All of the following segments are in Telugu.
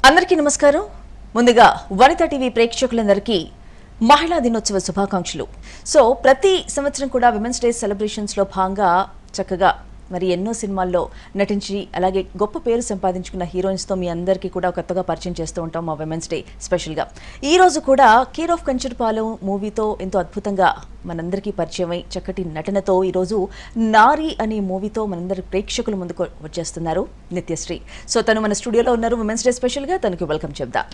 అందరికీ నమస్కారం. ముందుగా వనితా టీవీ ప్రేక్షకులందరికీ మహిళా దినోత్సవ శుభాకాంక్షలు. సో ప్రతి సంవత్సరం కూడా విమెన్స్ డే సెలబ్రేషన్స్ లో భాగంగా చక్కగా మరి ఎన్నో సినిమాల్లో నటించి అలాగే గొప్ప పేరు సంపాదించుకున్న హీరోయిన్స్ తో మీ అందరికీ కూడా కొత్తగా పరిచయం చేస్తూ ఉంటాం మా విమెన్స్ డే స్పెషల్ గా. ఈ రోజు కూడా కేర్ ఆఫ్ కంచర్పాలెం మూవీతో ఎంతో అద్భుతంగా మనందరికీ పరిచయమై చక్కటి నటనతో ఈరోజు నారి అనే మూవీతో మనందరి ప్రేక్షకుల ముందుకు వచ్చేస్తున్నారు నిత్యశ్రీ. సో తను మన స్టూడియోలో ఉన్నారు విమెన్స్ డే స్పెషల్ గా. తనకి వెల్కమ్ చెప్దా.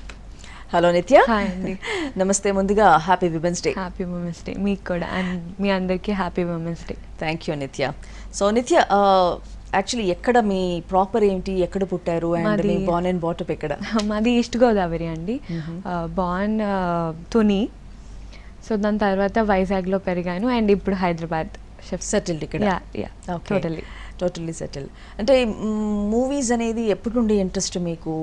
హలో నిత్య. నమస్తే. ముందుగా happy women's day. Happy women's day మీకు కూడా అండ్ మీ అందరికీ happy women's day. Thank you నిత్య. సో నిత్య, యాక్చువల్లీ ఎక్కడ మీ ప్రాపర్ ఏంటి, ఎక్కడ పుట్టారు అండ్ మీ బార్న్ అండ్ బాటప్ ఎక్కడ? మాది ఈస్ట్ గోదావరి అండి. బార్న్ తుని. సో దాని తర్వాత వైజాగ్లో పెరిగాను అండ్ ఇప్పుడు హైదరాబాద్ సెటిల్డ్ ఇక్కడ. Totally settle. అంటే మూవీస్ అనేది ఎప్పటి నుండి ఇంట్రెస్ట్ మీకు?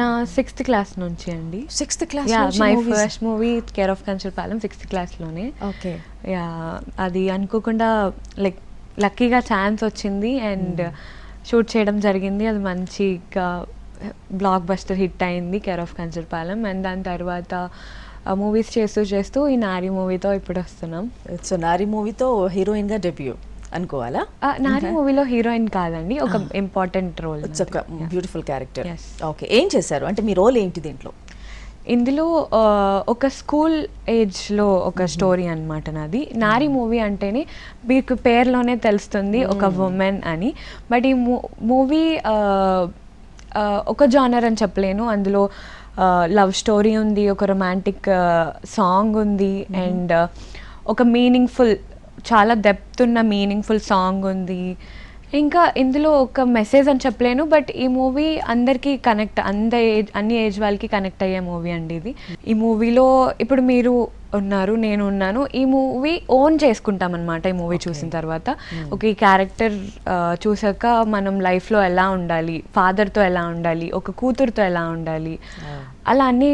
నా 6th క్లాస్ నుంచి అండి. 6th class? My first movie care of Kancharapalem 6th క్లాస్లోనే. ఓకే. యా, అది అనుకోకుండా లైక్ లక్కీగా ఛాన్స్ వచ్చింది అండ్ షూట్ చేయడం జరిగింది. అది మంచిగా బ్లాక్ బస్టర్ హిట్ అయింది కేర్ ఆఫ్ కంచర్పాలెం. అండ్ దాని తర్వాత మూవీస్ చేస్తూ ఈ నారి మూవీతో ఇప్పుడు వస్తున్నాం. సో నారి మూవీతో హీరోయిన్ గా డెబ్యూ అనుకోవాలా? నారి మూవీలో హీరోయిన్ కాదండి, ఒక ఇంపార్టెంట్ రోల్. ఇట్స్ ఒక బ్యూటిఫుల్ క్యారెక్టర్. ఓకే. ఏం చేశారు అంటే మీ రోల్ ఏంటి దీంట్లో? ఇందులో ఒక స్కూల్ ఏజ్లో ఒక స్టోరీ అనమాట నాది. నారి మూవీ అంటేనే మీకు పేరులోనే తెలుస్తుంది ఒక ఉమెన్ అని. బట్ ఈ మూవీ ఒక జానర్ అని చెప్పలేను. అందులో లవ్ స్టోరీ ఉంది, ఒక రొమాంటిక్ సాంగ్ ఉంది అండ్ ఒక మీనింగ్ఫుల్, చాలా డెప్త్ ఉన్న మీనింగ్ఫుల్ సాంగ్ ఉంది. ఇంకా ఇందులో ఒక మెసేజ్ అని చెప్పలేను, బట్ ఈ మూవీ అందరికీ కనెక్ట్, అన్ని ఏజ్ వాళ్ళకి కనెక్ట్ అయ్యే మూవీ అండి ఇది. ఈ మూవీలో ఇప్పుడు మీరు ఉన్నారు, నేను ఉన్నాను. ఈ మూవీ ఓన్ చేసుకుంటాం అనమాట. ఈ మూవీ చూసిన తర్వాత ఒక ఈ క్యారెక్టర్ చూసాక మనం లైఫ్లో ఎలా ఉండాలి, ఫాదర్తో ఎలా ఉండాలి, ఒక కూతురుతో ఎలా ఉండాలి, అలా అన్ని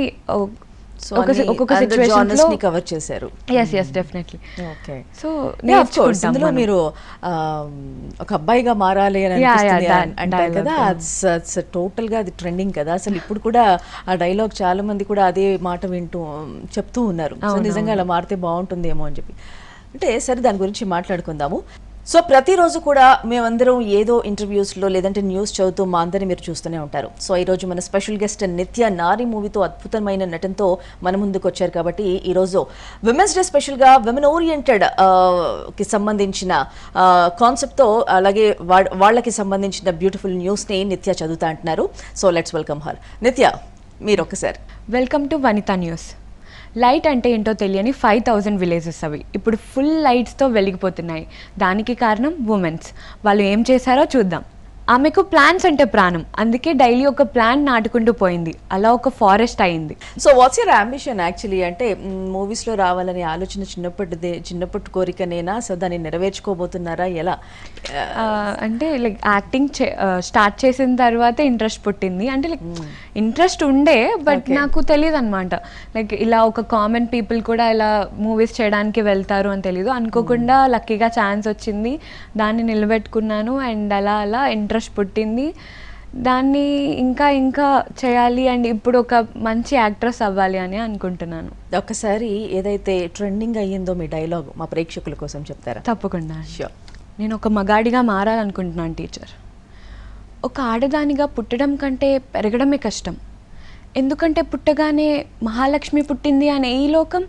ఒక్కొక్క సిచ్యువేషన్ లో కవర్ చేశారు. yes definitely. ఓకే. సో ఇందులో మీరు ఒక అబ్బాయిగా మారాలి అని అనిపిస్తుంది అంటారు కదా. అట్స్ టోటల్ గా అది ట్రెండింగ్ కదా అసలు. ఇప్పుడు కూడా ఆ డైలాగ్ చాలా మంది కూడా అదే మాట చెప్తూ ఉన్నారు. సో నిజంగా అలా మారితే బాగుంటుందేమో అని చెప్పి. అంటే సరే, దాని గురించి మాట్లాడుకుందాము. సో ప్రతిరోజు కూడా మేమందరం ఏదో ఇంటర్వ్యూస్లో లేదంటే న్యూస్ చదువుతూ మా అందరినీ మీరు చూస్తూనే ఉంటారు. సో ఈరోజు మన స్పెషల్ గెస్ట్ నిత్య నారి మూవీతో అద్భుతమైన నటనతో మన ముందుకు వచ్చారు. కాబట్టి ఈరోజు విమెన్స్ డే స్పెషల్గా విమెన్ ఓరియంటెడ్ కి సంబంధించిన కాన్సెప్ట్తో అలాగే వాళ్ళకి సంబంధించిన బ్యూటిఫుల్ న్యూస్ని నిత్య చదువుతా అంటున్నారు. So let's welcome her. నిత్య, మీరు ఒకసారి. Welcome to Vanitha news. Light అంటే ఏంటో తెలియని 5000 విలేజెస్ అవి ఇప్పుడు ఫుల్ లైట్స్తో వెలిగిపోతున్నాయి. దానికి కారణం ఉమెన్స్. వాళ్ళు ఏం చేశారో చూద్దాం. ఆమెకు ప్లాంట్స్ అంటే ప్రాణం, అందుకే డైలీ ఒక ప్లాంట్ నాటుకుంటూ పోయింది. అలా ఒక ఫారెస్ట్ అయింది. So what's your ambition actually? అంటే మూవీస్లో రావాలనే ఆలోచన చిన్నప్పటి కోరికనేనా? సో దాన్ని నెరవేర్చుకోబోతున్నారా? ఎలా అంటే లైక్ యాక్టింగ్ స్టార్ట్ చేసిన తర్వాత ఇంట్రెస్ట్ పుట్టింది. అంటే లైక్ ఇంట్రెస్ట్ ఉండే, బట్ నాకు తెలియదు అనమాట. లైక్ ఇలా ఒక కామన్ పీపుల్ కూడా ఇలా మూవీస్ చేయడానికి వెళ్తారు అని తెలియదు. అనుకోకుండా లక్కీగా ఛాన్స్ వచ్చింది, దాన్ని నిలబెట్టుకున్నాను అండ్ అలా అలా ఇంట్రెస్ట్ పుట్టింది. దాన్ని ఇంకా చేయాలి అండ్ ఇప్పుడు ఒక మంచి యాక్ట్రెస్ అవ్వాలి అని అనుకుంటున్నాను. ఒక్కసారి ఏదైతే ట్రెండింగ్ అయ్యిందో మీ డైలాగ్ మా ప్రేక్షకుల కోసం చెప్తారా? తప్పకుండా. నేను ఒక మగాడిగా మారాలనుకుంటున్నాను టీచర్. ఒక ఆడదానిగా పుట్టడం కంటే పెరగడమే కష్టం. ఎందుకంటే పుట్టగానే మహాలక్ష్మి పుట్టింది అనే ఈ లోకం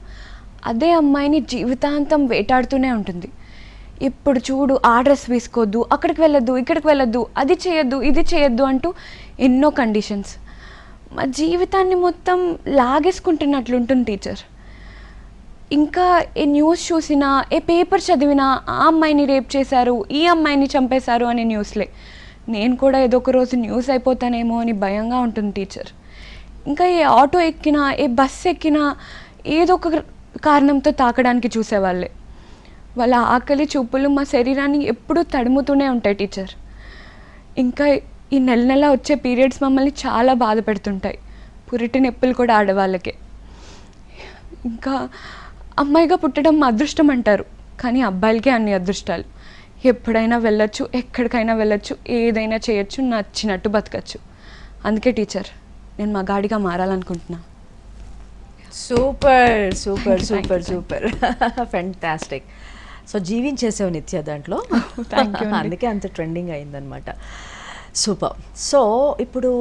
అదే అమ్మాయిని జీవితాంతం వేటాడుతూనే ఉంటుంది. ఇప్పుడు చూడు, ఆ డ్రెస్ వేసుకోవద్దు, అక్కడికి వెళ్ళొద్దు, ఇక్కడికి వెళ్ళొద్దు, అది చేయొద్దు, ఇది చేయొద్దు అంటూ ఎన్నో కండిషన్స్. మా జీవితాన్ని మొత్తం లాగేసుకుంటున్నట్లుంటుంది టీచర్. ఇంకా ఏ న్యూస్ చూసినా, ఏ పేపర్ చదివినా ఆ అమ్మాయిని రేప్ చేశారు, ఈ అమ్మాయిని చంపేశారు అనే న్యూస్లే. నేను కూడా ఏదో ఒక రోజు న్యూస్ అయిపోతానేమో అని భయంగా ఉంటుంది టీచర్. ఇంకా ఏ ఆటో ఎక్కినా, ఏ బస్సు ఎక్కినా ఏదో ఒక కారణంతో తాకడానికి చూసేవాళ్ళే. వాళ్ళ ఆకలి చూపులు మా శరీరాన్ని ఎప్పుడూ తడుముతూనే ఉంటాయి టీచర్. ఇంకా ఈ నెల వచ్చే పీరియడ్స్ మమ్మల్ని చాలా బాధ పెడుతుంటాయి. పురిటి నొప్పులు కూడా ఆడవాళ్ళకే. ఇంకా అమ్మాయిగా పుట్టడం అదృష్టం అంటారు, కానీ అబ్బాయిలకే అన్ని అదృష్టాలు. ఎప్పుడైనా వెళ్ళొచ్చు, ఎక్కడికైనా వెళ్ళొచ్చు, ఏదైనా చేయొచ్చు, నచ్చినట్టు బతకచ్చు. అందుకే టీచర్ నేను మగాడిగా మారాలనుకుంటున్నా. Super super super super fantastic. So జీవించేసావు నిత్య దాంట్లో. అందుకే అంత ట్రెండింగ్ అయిందనమాట. సూపర్. సో ఇప్పుడు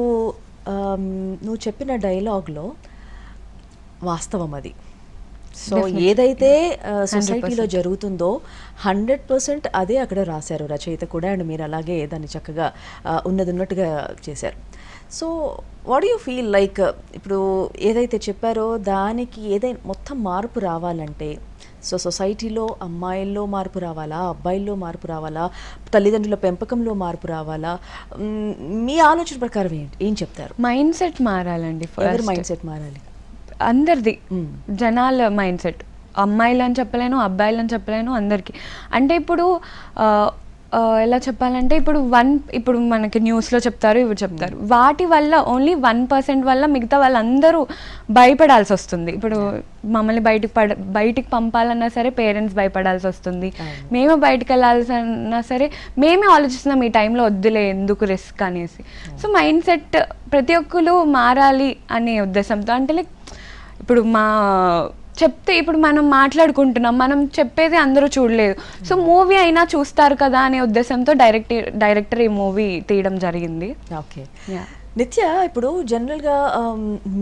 నువ్వు చెప్పిన డైలాగ్లో వాస్తవం అది. సో ఏదైతే సొసైటీలో జరుగుతుందో 100% అదే అక్కడ రాశారు రచయిత కూడా, అండ్ మీరు అలాగే దాన్ని చక్కగా ఉన్నట్టుగా చేశారు. So what you feel like ఇప్పుడు ఏదైతే చెప్పారో దానికి ఏదైనా మొత్తం మార్పు రావాలంటే, సో సొసైటీలో అమ్మాయిల్లో మార్పు రావాలా, అబ్బాయిల్లో మార్పు రావాలా, తల్లిదండ్రుల పెంపకంలో మార్పు రావాలా, మీ ఆలోచన ప్రకారం ఏం చెప్తారు? మైండ్ సెట్ మారాలండి. ఎవరి మైండ్ సెట్ మారాలి? అందరిది, జనాల మైండ్ సెట్. అమ్మాయిలు అని చెప్పలేను, అబ్బాయిలు అని చెప్పలేను, అందరికీ. అంటే ఇప్పుడు ఎలా చెప్పాలంటే ఇప్పుడు మనకి న్యూస్లో చెప్తారు, ఇవి చెప్తారు, వాటి వల్ల ఓన్లీ 1% వల్ల మిగతా వాళ్ళందరూ భయపడాల్సి వస్తుంది. ఇప్పుడు మమ్మల్ని బయటికి పంపాలన్నా సరే పేరెంట్స్ భయపడాల్సి వస్తుంది. మేము బయటకు వెళ్ళాల్సన్నా సరే మేమే ఆలోచిస్తున్నాం ఈ టైంలో వద్దులే ఎందుకు రిస్క్ అనేసి. సో మైండ్ సెట్ ప్రతి ఒక్కరు మారాలి అనే ఉద్దేశంతో. అంటే లైక్ ఇప్పుడు ఇప్పుడు మనం మాట్లాడుకుంటున్నాం, మనం చెప్పేది అందరూ చూడలేదు, సో మూవీ అయినా చూస్తారు కదా అనే ఉద్దేశంతో డైరెక్టర్ ఈ మూవీ తీయడం జరిగింది. ఓకే. నిత్య, ఇప్పుడు జనరల్గా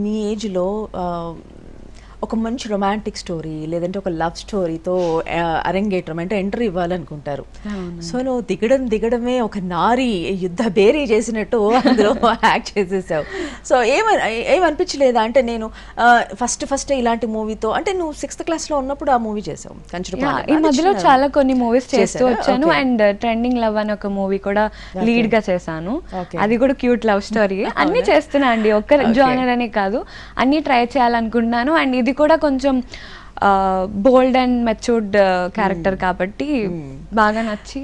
మీ ఏజ్లో ఒక మంచి రొమాంటిక్ స్టోరీ లేదంటే ఒక లవ్ స్టోరీతో అరంగేట్రం అంటే ఎంట్రీ ఇవ్వాలనుకుంటారు. సో నువ్వు దిగడమే ఒక నారీ యుద్ధ బేరీ చేసినట్టు అందులో యాక్ట్ చేసేసావు. సో ఏమనిపించలేదా? అంటే నేను ఫస్ట్ ఇలాంటి మూవీతో, అంటే నువ్వు 6th క్లాస్లో ఉన్నప్పుడు ఆ మూవీ చేసావు ఈ మధ్యలో చాలా కొన్ని మూవీస్ చేస్తూ వచ్చాను. అండ్ ట్రెండింగ్ లవ్ అని ఒక మూవీ కూడా లీడ్ గా చేశాను. అది కూడా క్యూట్ లవ్ స్టోరీ. అన్ని చేస్తున్నా అండి, ఒక్క జానర్ అనే కాదు, అన్ని ట్రై చేయాలనుకుంటున్నాను. అండ్ ఇది కూడా కొంచెం బోల్డ్ అండ్ మెచ్యూర్డ్ క్యారెక్టర్ కాబట్టి బాగా నచ్చి.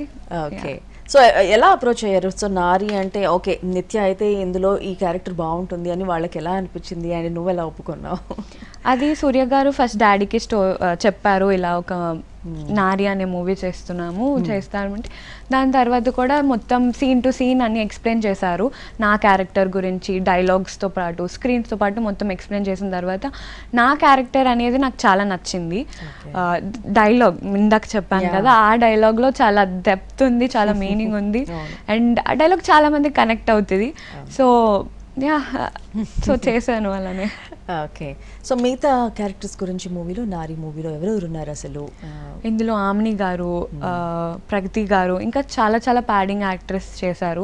ఓకే. సో ఎలా అప్రోచ్ అయ్యారు? సో నారి అంటే ఓకే, నిత్య అయితే ఇందులో ఈ క్యారెక్టర్ బాగుంటుంది అని వాళ్ళకి ఎలా అనిపించింది అని నువ్వు ఎలా ఒప్పుకున్నావు? అది సూర్య గారు ఫస్ట్ డాడీకి చెప్పారు, ఇలా ఒక నారి అనే మూవీ చేస్తామంటే దాని తర్వాత కూడా మొత్తం సీన్ టు సీన్ అన్ని ఎక్స్ప్లెయిన్ చేశారు. నా క్యారెక్టర్ గురించి డైలాగ్స్తో పాటు స్క్రీన్స్తో పాటు మొత్తం ఎక్స్ప్లెయిన్ చేసిన తర్వాత నా క్యారెక్టర్ అనేది నాకు చాలా నచ్చింది. డైలాగ్ ఇందాక చెప్పాను కదా, ఆ డైలాగ్లో చాలా డెప్త్ ఉంది, చాలా మీనింగ్ ఉంది. అండ్ ఆ డైలాగ్ చాలా మంది కనెక్ట్ అవుతుంది. సో చేశాను అలానే. ఓకే. సో మిగతా క్యారెక్టర్స్ గురించి నారీ మూవీలో ఎవరెవరు ఉన్నారు అసలు? ఇందులో ఆమ్ని గారు, ప్రగతి గారు, ఇంకా చాలా చాలా ప్యాడింగ్ యాక్ట్రెస్ చేశారు.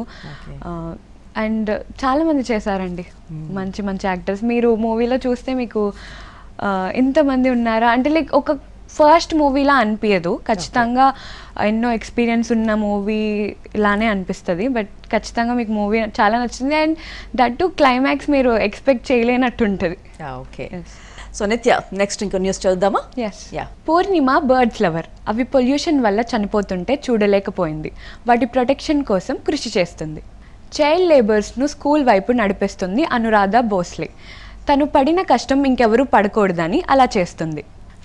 అండ్ చాలా మంది చేశారండి, మంచి మంచి యాక్టర్స్. మీరు మూవీలో చూస్తే మీకు ఇంతమంది ఉన్నారా అంటే లైక్ ఒక ఫస్ట్ మూవీలా అనిపించదు. ఖచ్చితంగా ఎన్నో ఎక్స్పీరియన్స్ ఉన్న మూవీ ఇలానే అనిపిస్తుంది. బట్ ఖచ్చితంగా మీకు మూవీ చాలా నచ్చింది. అండ్ దట్ టు క్లైమాక్స్ మీరు ఎక్స్పెక్ట్ చేయలేనట్టు ఉంటుంది. ఓకే. సో నిత్య, నెక్స్ట్ ఇంకో న్యూస్ చూద్దామా? పూర్ణిమ బర్డ్స్ లవర్. అవి పొల్యూషన్ వల్ల చనిపోతుంటే చూడలేకపోయింది. వాటి ప్రొటెక్షన్ కోసం కృషి చేస్తుంది. చైల్డ్ లేబర్స్ను స్కూల్ వైపు నడిపిస్తుంది అనురాధ భోస్లే. తను పడిన కష్టం ఇంకెవరూ పడకూడదని అలా చేస్తుంది.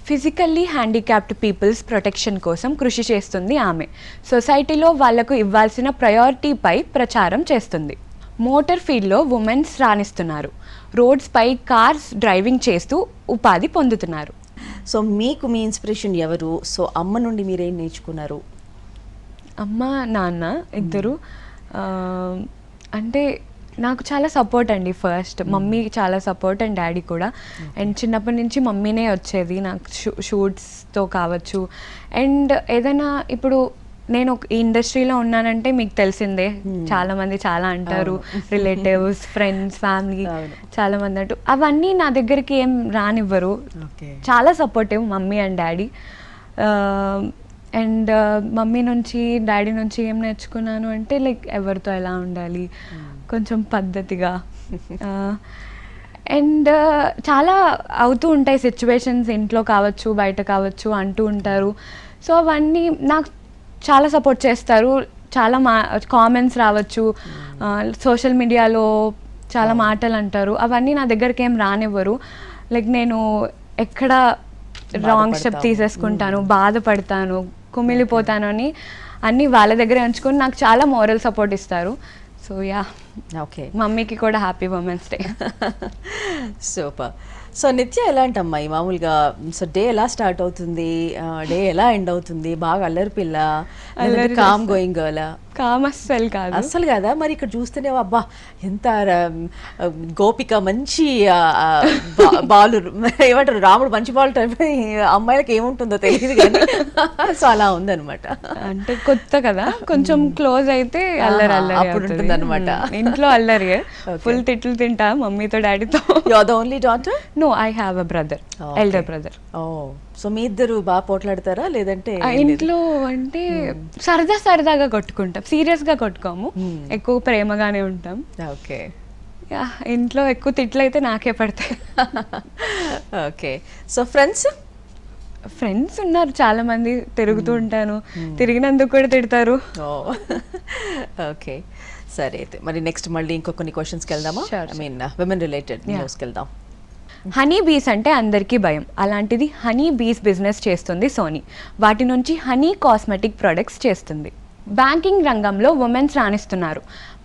ఫిజికల్లీ హ్యాండిక్యాప్డ్ పీపుల్స్ ప్రొటెక్షన్ కోసం కృషి చేస్తుంది ఆమె. సొసైటీలో వాళ్లకు ఇవ్వాల్సిన ప్రయారిటీపై ప్రచారం చేస్తుంది. మోటార్ ఫీల్డ్లో ఉమెన్స్ రాణిస్తున్నారు. రోడ్స్పై కార్స్ డ్రైవింగ్ చేస్తూ ఉపాధి పొందుతున్నారు. సో మీకు మీ ఇన్స్పిరేషన్ ఎవరు? సో అమ్మ నుండి మీరేం నేర్చుకున్నారు? అమ్మ నాన్న ఇద్దరు అంటే నాకు చాలా సపోర్ట్ అండి. ఫస్ట్ మమ్మీ చాలా సపోర్ట్ అండ్ డాడీ కూడా. అండ్ చిన్నప్పటి నుంచి మమ్మీనే వచ్చేది నాకు షూట్స్తో కావచ్చు. అండ్ ఏదైనా ఇప్పుడు నేను ఈ ఇండస్ట్రీలో ఉన్నానంటే మీకు తెలిసిందే, చాలా మంది చాలా అంటారు, రిలేటివ్స్, ఫ్రెండ్స్, ఫ్యామిలీ చాలా మంది అంటూ, అవన్నీ నా దగ్గరికి ఏం రానివ్వరు. చాలా supportive mummy and daddy. And mummy నుంచి డాడీ నుంచి ఏం నేర్చుకున్నాను అంటే లైక్ ఎవరితో ఎలా ఉండాలి, కొంచెం పద్ధతిగా. అండ్ చాలా అవుతూ ఉంటాయి సిచ్యువేషన్స్, ఇంట్లో కావచ్చు బయట కావచ్చు అంటూ ఉంటారు. సో అవన్నీ నాకు చాలా సపోర్ట్ చేస్తారు. చాలా కామెంట్స్ రావచ్చు, సోషల్ మీడియాలో చాలా మాటలు అంటారు, అవన్నీ నా దగ్గరికి ఏం రానివ్వరు. లైక్ నేను ఎక్కడ రాంగ్ స్టెప్ తీసేసుకుంటాను, బాధపడతాను, కుమిలిపోతాను అని అన్నీ వాళ్ళ దగ్గర ఉంచుకొని నాకు చాలా మోరల్ సపోర్ట్ ఇస్తారు. So yeah. ఓకే. మమ్మీకి కూడా happy women's day. Super. So నిత్య ఎలాంటి అమ్మాయి మామూలుగా? సో డే ఎలా స్టార్ట్ అవుతుంది, డే ఎలా ఎండ్ అవుతుంది? బాగా అల్లరి పిల్ల, కామ్ గోయింగ్ గర్ల్? కామ్ అస్సలు కాదు. అస్సలు కదా. మరి ఇక్కడ చూస్తేనే అబ్బా ఎంత గోపిక, మంచి బాలు ఏమంటారు, రాముడు మంచి బాలు టైప్. అమ్మాయిలకి ఏముంటుందో తెలియదు కానీ సో అలా ఉందన్నమాట. అంటే కొత్త కదా, కొంచెం క్లోజ్ అయితే అల్లరి అల్లరి అప్పుడు ఉంటుంది అనమాట. ఇంట్లో అల్లరి, ఫుల్ తిట్లు తింటా మమ్మీతో డాడీతో. You are the only daughter? No, I have a brother, elder brother. Oh, so మీ ఇద్దరు బాగా పోట్లాడతారా లేదంటే? ఇంట్లో అంటే సరదా సరదాగా కొట్టుకుంటాం, సీరియస్ గా కొట్టుకోము, ఎక్కువ ప్రేమగానే ఉంటాం. ఓకే. ఇంట్లో ఎక్కువ తిట్లు అయితే నాకే పడతాయి. ఓకే. సో ఫ్రెండ్స్ ఉన్నారు చాలా మంది, తిరుగుతూ ఉంటాను, తిరిగినందుకు కూడా తిడతారు. ఓకే, సరే. అయితే మరి నెక్స్ట్ మళ్ళీ ఇంకో కొన్ని క్వశ్చన్స్కి వెళ్దామా? ఐ మీన్ విమెన్ రిలేటెడ్ న్యూస్కి వెళ్దాం. హనీ బీస్ అంటే అందరికీ భయం, అలాంటిది హనీ బీస్ బిజినెస్ చేస్తుంది సోనీ. వాటి నుంచి హనీ కాస్మెటిక్ ప్రొడక్ట్స్ చేస్తుంది. బ్యాంకింగ్ రంగంలో ఉమెన్స్ రాణిస్తున్నారు.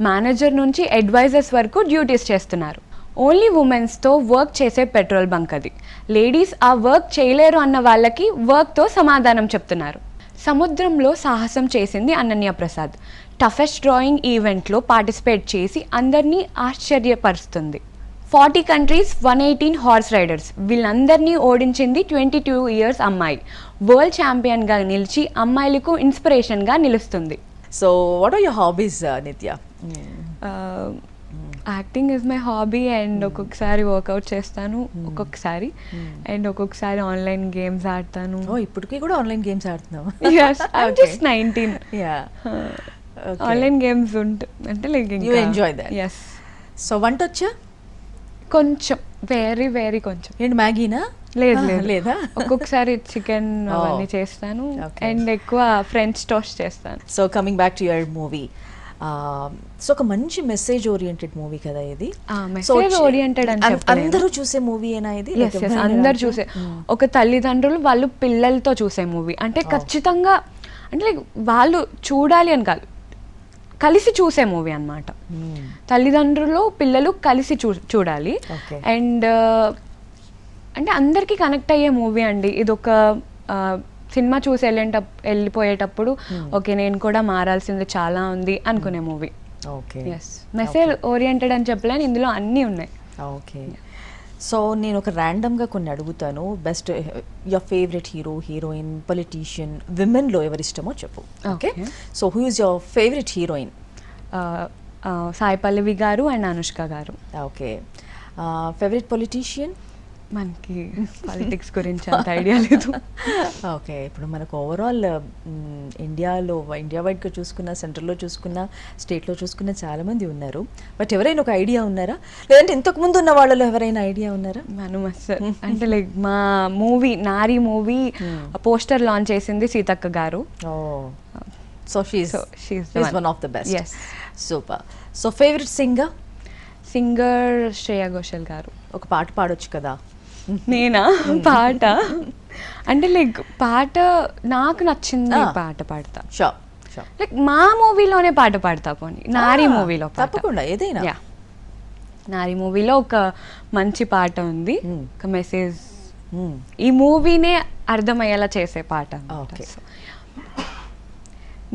మేనేజర్ నుంచి అడ్వైజర్స్ వరకు డ్యూటీస్ చేస్తున్నారు. ఓన్లీ ఉమెన్స్తో వర్క్ చేసే పెట్రోల్ బంక్ అది. లేడీస్ ఆ వర్క్ చేయలేరు అన్న వాళ్ళకి వర్క్తో సమాధానం చెప్తున్నారు. సముద్రంలో సాహసం చేసింది అనన్య ప్రసాద్. టఫెస్ట్ డ్రాయింగ్ ఈవెంట్లో పార్టిసిపేట్ చేసి అందరినీ ఆశ్చర్యపరుస్తుంది. 40 కంట్రీస్, 118 హార్స్ రైడర్స్, వీళ్ళందరినీ ఓడించింది 22 ఇయర్స్ అమ్మాయి. వరల్డ్ ఛాంపియన్గా నిలిచి అమ్మాయిలకు ఇన్స్పిరేషన్గా నిలుస్తుంది. So what are your hobbies Nithya? Acting is my hobby and ఒక్కొక్కసారి వర్కౌట్ చేస్తాను, ఒక్కొక్కసారి అండ్ ఒక్కొక్కసారి ఆన్లైన్ గేమ్స్ ఆడతాను. ఇప్పటికీ కూడా ఆన్లైన్ గేమ్స్ ఆడుతున్నావు? yes, I'm just 19. Online games అంటే like you enjoy that? yes. So వంట వచ్చా? కొంచెం, వెరీ వెరీ కొంచెం. ఏంటి, మ్యాగీనా? లేదు లేదా? ఒక్కొక్కసారి చికెన్ అవన్నీ చేస్తాను అండ్ ఎక్కువ ఫ్రెంచ్ టోస్ట్ చేస్తాను. So coming back to your movie, so ఒక మంచి మెసేజ్ ఓరియంటెడ్ మూవీ కదా ఇది? మెసేజ్ ఓరియంటెడ్ అని అందరూ చూసే మూవీ అయినా ఇది? అందరు చూసే, ఒక తల్లిదండ్రులు వాళ్ళు పిల్లలతో చూసే మూవీ అంటే ఖచ్చితంగా, అంటే లైక్ వాళ్ళు చూడాలి అని కాదు, కలిసి చూసే మూవీ అన్నమాట. తల్లిదండ్రులు పిల్లలు కలిసి చూడాలి. అండ్ అంటే అందరికీ కనెక్ట్ అయ్యే మూవీ అండి ఇది. ఒక సినిమా చూసి వెళ్ళిపోయేటప్పుడు ఓకే నేను కూడా మారాల్సింది చాలా ఉంది అనుకునే మూవీ. ఎస్, మెసేజ్ ఓరియంటెడ్ అని చెప్పలేను, ఇందులో అన్నీ ఉన్నాయి. ఓకే. సో నేను ఒక ర్యాండమ్గా కొన్ని అడుగుతాను. Best your favourite hero, heroine, politician, విమెన్లో ఎవరి ఇష్టమో చెప్పు. Okay. So who is your favourite heroine? Sai Pallavi garu and Anushka garu. Okay. Favourite politician? మనకి పాలిటిక్స్ గురించి అంత ఐడియా లేదు. ఓకే. ఇప్పుడు మనకు ఓవరాల్ ఇండియా వైడ్గా చూసుకున్న, సెంట్రల్లో చూసుకున్న, స్టేట్లో చూసుకున్న చాలామంది ఉన్నారు. బట్ ఎవరైనా ఒక ఐడియా ఉన్నారా, లేదంటే ఇంతకుముందు ఉన్న వాళ్ళలో ఎవరైనా ఐడియా ఉన్నారా? మనం అసలు అంటే లైక్ మా మూవీ నారీ మూవీ పోస్టర్ లాంచ్ చేసింది సీతక్క గారు. So she's one of the best. Yes, super. So favourite singer? Shreya Ghoshal గారు. ఒక పాట పాడొచ్చు కదా? నేనా? పాట అంటే లైక్ పాట నాకు నచ్చింది పాట పాడతా. లైక్ మా మూవీలోనే పాట పాడతా. పోనీ నారీ మూవీలో తప్పకుండా ఏదైనా. నారీ మూవీలో ఒక మంచి పాట ఉంది, ఒక మెసేజ్, ఈ మూవీనే అర్థమయ్యేలా చేసే పాట.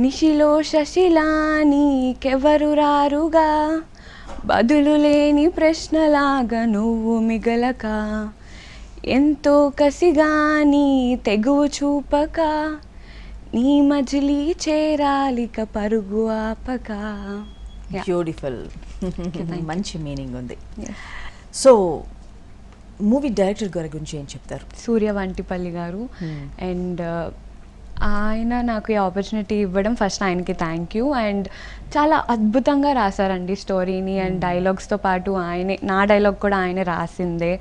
నిశిలో శశిలా నీకెవరు రారుగా, బదులు లేని ప్రశ్నలాగా నువ్వు మిగలక, ఎంతో కసిగా నీ తెగువ చూపక, నీ మజిలీ చేరాలిక పరుగు ఆపక. బ్యూటిఫుల్. మంచి మీనింగ్ ఉంది. సో మూవీ డైరెక్టర్ గారి గురించి ఏం చెప్తారు? సూర్య వంటిపల్లి గారు. అండ్ ఆయన నాకు ఈ ఆపర్చునిటీ ఇవ్వడం ఫస్ట్ ఆయనకి థ్యాంక్ యూ. అండ్ చాలా అద్భుతంగా రాశారండి స్టోరీని అండ్ డైలాగ్స్తో పాటు ఆయనే, నా డైలాగ్ కూడా ఆయనే రాసిందే.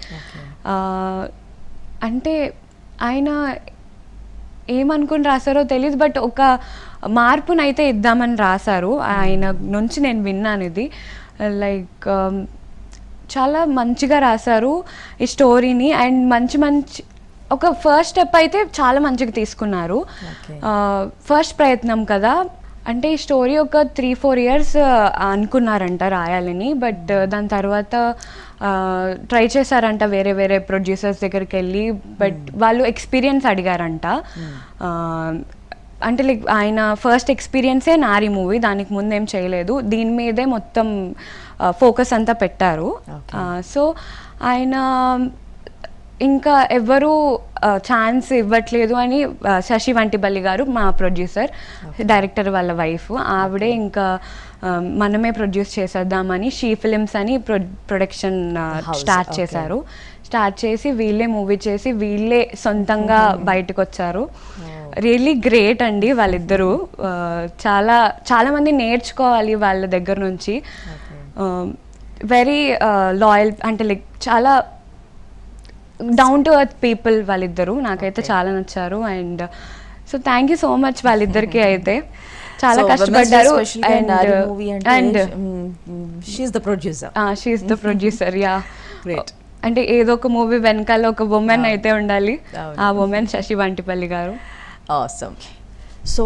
అంటే ఆయన ఏమనుకుని రాశారో తెలియదు, బట్ ఒక మార్పునైతే ఇద్దామని రాశారు. ఆయన నుంచి నేను విన్నాను ఇది. లైక్ చాలా మంచిగా రాశారు ఈ స్టోరీని. అండ్ మంచి ఒక ఫస్ట్ స్టెప్ అయితే చాలా మంచిగా తీసుకున్నారు. ఫస్ట్ ప్రయత్నం కదా, అంటే ఈ స్టోరీ ఒక 3-4 ఇయర్స్ అనుకున్నారంట రాయాలని, బట్ దాని తర్వాత ట్రై చేశారంట వేరే వేరే ప్రొడ్యూసర్స్ దగ్గరికి వెళ్ళి, బట్ వాళ్ళు ఎక్స్పీరియన్స్ అడిగారంట. అంటే లైక్ ఆయన ఫస్ట్ ఎక్స్పీరియన్సే నారి మూవీ, దానికి ముందు ఏం చేయలేదు, దీని మీదే మొత్తం ఫోకస్ అంతా పెట్టారు. సో ఆయన ఇంకా ఎవరు ఛాన్స్ ఇవ్వట్లేదు అని శశి వంటిబల్లి గారు, మా ప్రొడ్యూసర్, డైరెక్టర్ వాళ్ళ వైఫ్, ఆవిడే ఇంకా మనమే ప్రొడ్యూస్ చేసేద్దామని షీ ఫిలిమ్స్ అని ప్రొడక్షన్ స్టార్ట్ చేశారు. స్టార్ట్ చేసి వీళ్ళే మూవీ చేసి వీళ్ళే సొంతంగా బయటకు వచ్చారు. రియల్లీ గ్రేట్ అండి వాళ్ళిద్దరూ. చాలా చాలా మంది నేర్చుకోవాలి వాళ్ళ దగ్గర నుంచి. వెరీ లాయల్, అంటే లైక్ చాలా డౌన్ టు ఎర్త్ పీపుల్ వాళ్ళిద్దరు. నాకైతే చాలా నచ్చారు. And so thank you so much వాళ్ళిద్దరికి. అయితే చాలా కష్టపడ్డారు. And she's the producer. Yeah, అంటే ఏదో ఒక మూవీ వెనకాల ఒక ఉమెన్ అయితే ఉండాలి. ఆ ఉమెన్ శశి వంటిపల్లి గారు. ఆసమ్. సో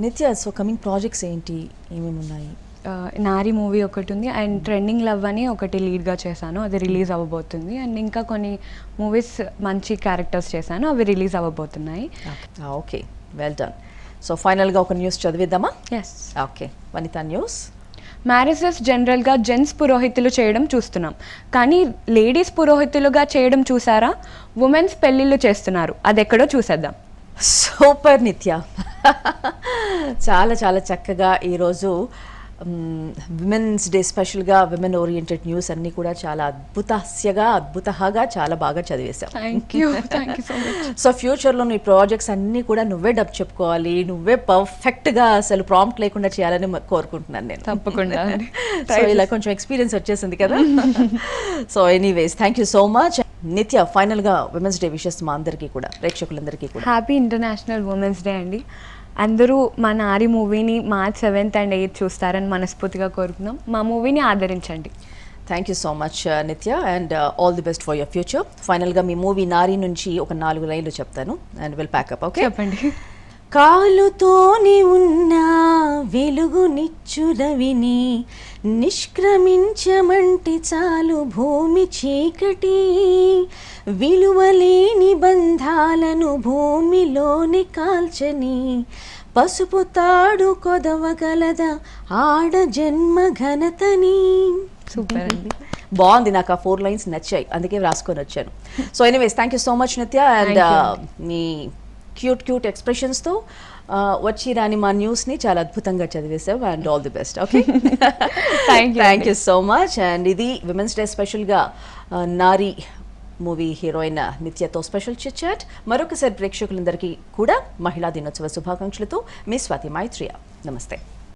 నిత్య, సో కమింగ్ ప్రాజెక్ట్స్ ఏంటి, ఏమేమి ఉన్నాయి? నారి మూవీ ఒకటి ఉంది, అండ్ ట్రెండింగ్ లవ్ అని ఒకటి లీడ్గా చేశాను, అది రిలీజ్ అవ్వబోతుంది. అండ్ ఇంకా కొన్ని మూవీస్ మంచి క్యారెక్టర్స్ చేశాను, అవి రిలీజ్ అవ్వబోతున్నాయి. Okay, well done. సో ఫైనల్గా ఒక న్యూస్ చదివిద్దామా? Yes. Okay, Vanitha news. Marriages జనరల్గా జెంట్స్ పురోహితులు చేయడం చూస్తున్నాం, కానీ లేడీస్ పురోహితులుగా చేయడం చూసారా? ఉమెన్స్ పెళ్ళిళ్ళు చేస్తున్నారు, అది ఎక్కడో చూసేద్దాం. సూపర్ నిత్య. చాలా చాలా చక్కగా ఈరోజు విమెన్స్ డే స్పెషల్గా విమెన్ ఓరియంటెడ్ న్యూస్ అన్నీ కూడా చాలా అద్భుతంగా చాలా బాగా చదివేశాం. Thank you so much. So ఫ్యూచర్లో నీ ప్రాజెక్ట్స్ అన్నీ కూడా నువ్వే డబ్ చెప్పుకోవాలి, నువ్వే పర్ఫెక్ట్గా అసలు ప్రాంప్ట్ లేకుండా చేయాలని కోరుకుంటున్నాను నేను. తప్పకుండా. సో ఇలా కొంచెం ఎక్స్పీరియన్స్ వచ్చేసింది కదా. So anyways, thank you so much నిత్య. ఫైనల్గా విమెన్స్ డే విషెస్ మా అందరికీ కూడా, ప్రేక్షకులందరికీ కూడా హ్యాపీ ఇంటర్నేషనల్ ఉమెన్స్ డే అండి. అందరూ మా నారి మూవీని March 7th and 8th చూస్తారని మనస్ఫూర్తిగా కోరుకుందాం. మా మూవీని ఆదరించండి. Thank you so much Nithya, and all the best for your future. ఫైనల్గా మీ మూవీ నారి నుంచి ఒక 4 లైన్లు చెప్తాను, అండ్ విల్ ప్యాకప్. ఓకే, చెప్పండి. కాలుతోని ఉన్న వెలుగునిచ్చురవిని నిష్క్రమించమంటే చాలు భూమి చీకటి, విలువలేని బంధాలను భూమిలోని కాల్చని పసుపు తాడు కొదవగలద ఆడ జన్మ ఘనతని. సూపర్ అండి, బాగుంది. నాకు ఆ 4 లైన్స్ నచ్చాయి, అందుకే రాసుకొని వచ్చాను. So anyways, thank you so much Nithya, and మీ క్యూట్ ఎక్స్ప్రెషన్స్తో వచ్చి రాని మా న్యూస్ని చాలా అద్భుతంగా చదివేశావు, and all the best. Okay, thank you so much. And ఇది విమెన్స్ డే స్పెషల్గా నారి మూవీ హీరోయిన్ నిత్యతో స్పెషల్ చిట్ చాట్. మరొకసారి ప్రేక్షకులందరికీ కూడా మహిళా దినోత్సవ శుభాకాంక్షలతో మీ స్వాతి మైత్రియ. నమస్తే.